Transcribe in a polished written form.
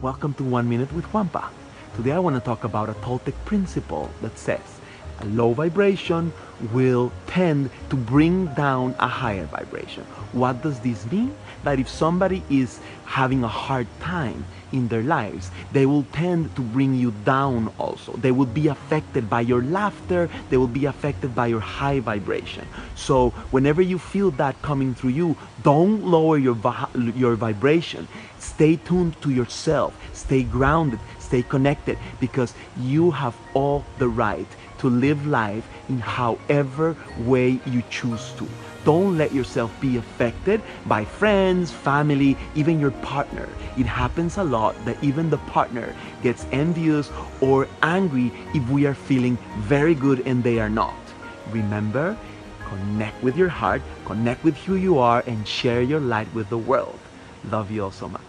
Welcome to 1 Minute with JuanPa. Today I want to talk about a Toltec principle that says a low vibration will tend to bring down a higher vibration. What does this mean? That if somebody is having a hard time in their lives, they will tend to bring you down also. They will be affected by your laughter, they will be affected by your high vibration. So whenever you feel that coming through you, don't lower your vibration. Stay tuned to yourself, stay grounded, stay connected, because you have all the right to live life in however way you choose to. Don't let yourself be affected by friends, family, even your partner. It happens a lot that even the partner gets envious or angry if we are feeling very good and they are not. Remember, connect with your heart, connect with who you are, and share your light with the world. Love you all so much.